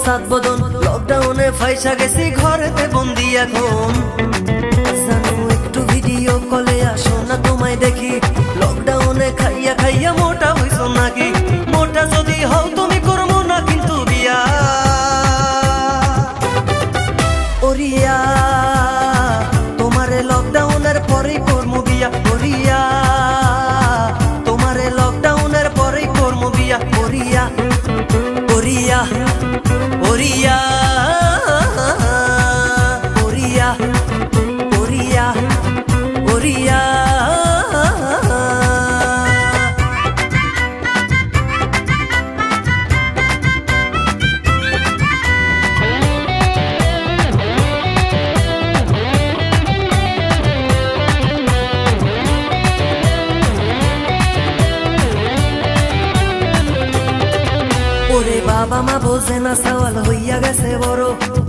সাত বদন লকডাউনে ফাইসা গেছি ঘরেতে বন্দি এখন জানো একটু ভিডিও কলে আসো না তোমায় দেখি লকডাউনে খাইয়া খাইয়া মোটা হইছো নাকি মোটা যদি হও তুমি করবো না কিন্তু বিয়া ওরিয়া তোমারে লকডাউনের পরেই করবো বিয়া ওরিয়া তোমারে লকডাউনের পরেই করবো বিয়া ওরিয়া ওরিয়া ওরিয়া ওরিয়া ওরিয়া ওরিয়া ওরে বাবা মা বোঝে না সওয়াল হইয়া গেছে বড়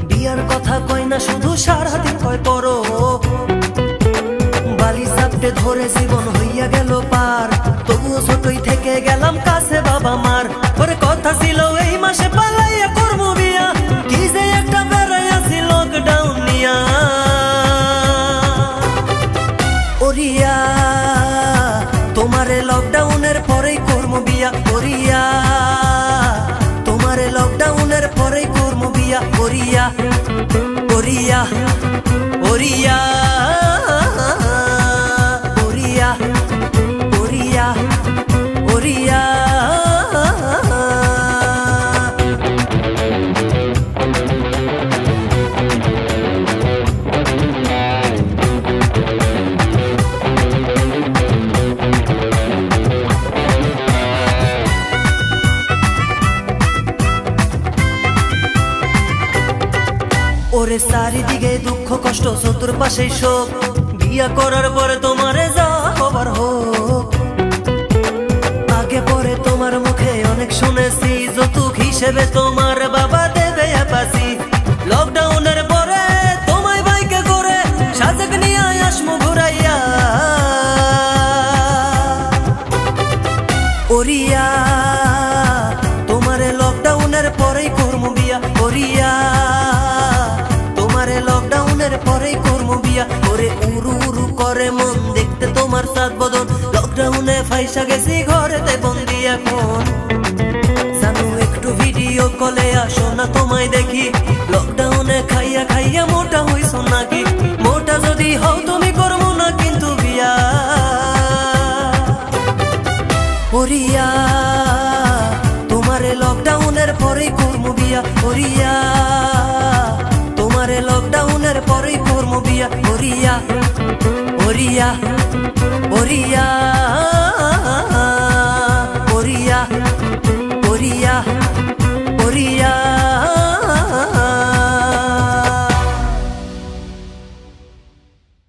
বিয়ার কথা কয় না শুধু সারাদিন কয় পড়ো বালি চাপটে ধরে জীবন হইয়া গেল পার তবুও ছোটই থেকে গেলাম কাছে বাবা মার ওরে কথা ছিল এই মাসে পালাইয়া করবো বিয়া কি যে একটা বেড়াই আছি লকডাউন নিয়া ওরিয়া তোমারে লকডাউনের পরেই করবো বিয়া ওরিয়া তোমারে লকডাউনের পরেই করবো বিয়া ওরিয়া ওরিয়া ওরিয়া ওরিয়া ওরিয়া ওরিয়া ওরে চারিদিকে দুঃখ কষ্ট চতুর্পাশে শোক বিয়া করার পরে তোমারে যা হবার হোক আগে পরে তোমার মুখে অনেক শুনেছি যৌতুক হিসেবে তোমার বাবা দেবে আপাসি লকডাউনের পরে তোমায় বাইকে করে সাজেক নিয়ে আসমু ঘুরাইয়া ওরিয়া তোমারে লকডাউনের পরেই করবো বিয়া ওরিয়া লকডাউনের পরেই করবো বিয়া ওরে উরু উরু করে মন দেখতে তোমার সাত বদন লকডাউনে ফাইসা গেছি ঘরেতে বন্দি এখন জানো একটু ভিডিও কলে আসো না তোমায় দেখি লকডাউনে খাইয়া খাইয়া মোটা হইছো নাকি মোটা যদি হও তুমি করবো না কিন্তু বিয়া ওরিয়া তোমারে লকডাউনের পরেই করবো বিয়া ওরিয়া তোমারে লকডাউনের পরেই করবো বিয়া ওরিয়া ওরিয়া ওরিয়া